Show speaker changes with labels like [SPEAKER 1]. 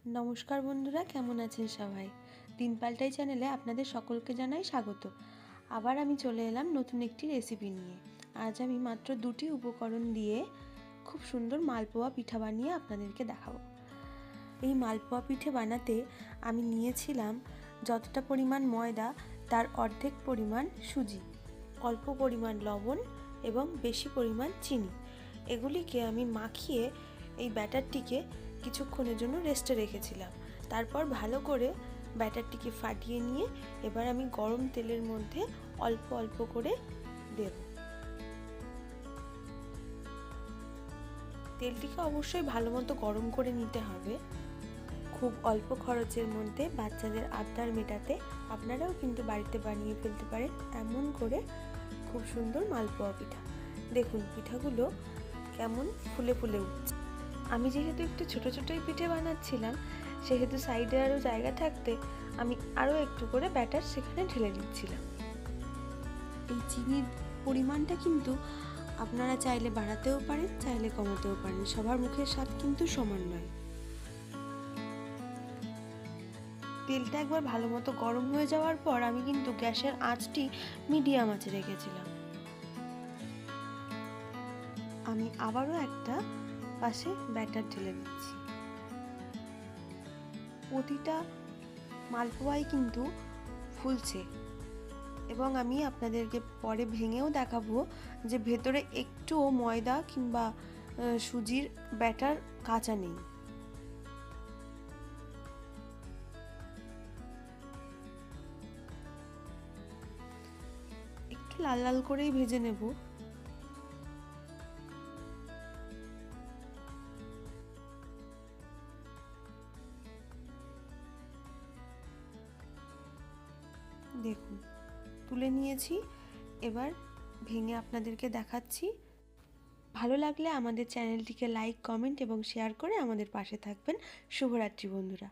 [SPEAKER 1] নমস্কার বন্ধুরা, কেমন আছেন সবাই? দিন পাল্টাই চ্যানেলে আপনাদের সকলকে জানাই স্বাগত। আবার আমি চলে এলাম নতুন একটি রেসিপি নিয়ে। আজ আমি মাত্র দুটি উপকরণ দিয়ে খুব সুন্দর মালপোয়া পিঠা বানিয়ে আপনাদেরকে দেখাবো। এই মালপোয়া পিঠে বানাতে আমি নিয়েছিলাম যতটা পরিমাণ ময়দা তার অর্ধেক পরিমাণ সুজি, অল্প পরিমাণ লবণ এবং বেশি পরিমাণ চিনি। এগুলিকে আমি মাখিয়ে এই ব্যাটারটিকে কিছুক্ষণের জন্য রেস্টে রেখেছিলাম। তারপর ভালো করে ব্যাটারটিকে ফাটিয়ে নিয়ে এবার আমি গরম তেলের মধ্যে অল্প অল্প করে দেব। তেলটিকে অবশ্যই ভালো মতো গরম করে নিতে হবে। খুব অল্প খরচের মধ্যে বাচ্চাদের আবদার মেটাতে আপনারাও কিন্তু বাড়িতে বানিয়ে ফেলতে পারেন এমন করে খুব সুন্দর মালপোয়া পিঠা। দেখুন পিঠাগুলো কেমন ফুলে ফুলে উঠছে। আমি যেহেতু একটু ছোটো ছোটোই পিঠে বানাচ্ছিলাম, সেহেতু সাইডে আরও জায়গা থাকতে আমি আরও একটু করে ব্যাটার সেখানে ঢেলে দিচ্ছিলাম। এই চিনির পরিমাণটা কিন্তু আপনারা চাইলে বাড়াতেও পারেন, চাইলে কমাতেও পারেন, সবার মুখের স্বাদ কিন্তু সমান নয়। তেলটা একবার ভালো মতো গরম হয়ে যাওয়ার পর আমি কিন্তু গ্যাসের আঁচটি মিডিয়াম আঁচে রেখেছিলাম। আমি আবারও একটা পাশে ব্যাটার ঢেলে দিচ্ছি। প্রতিটা মালপোয়াই কিন্তু ফুলছে এবং আমি আপনাদেরকে পরে ভেঙেও দেখাবো যে ভেতরে একটুও ময়দা কিংবা সুজির ব্যাটার কাঁচা নেই। একটু লাল লাল করেই ভেজে নেব। দেখুন তুলে নিয়েছি, এবার ভেঙে আপনাদেরকে দেখাচ্ছি। ভালো লাগলে আমাদের চ্যানেলটিকে লাইক, কমেন্ট এবং শেয়ার করে আমাদের পাশে থাকবেন। শুভরাত্রি বন্ধুরা।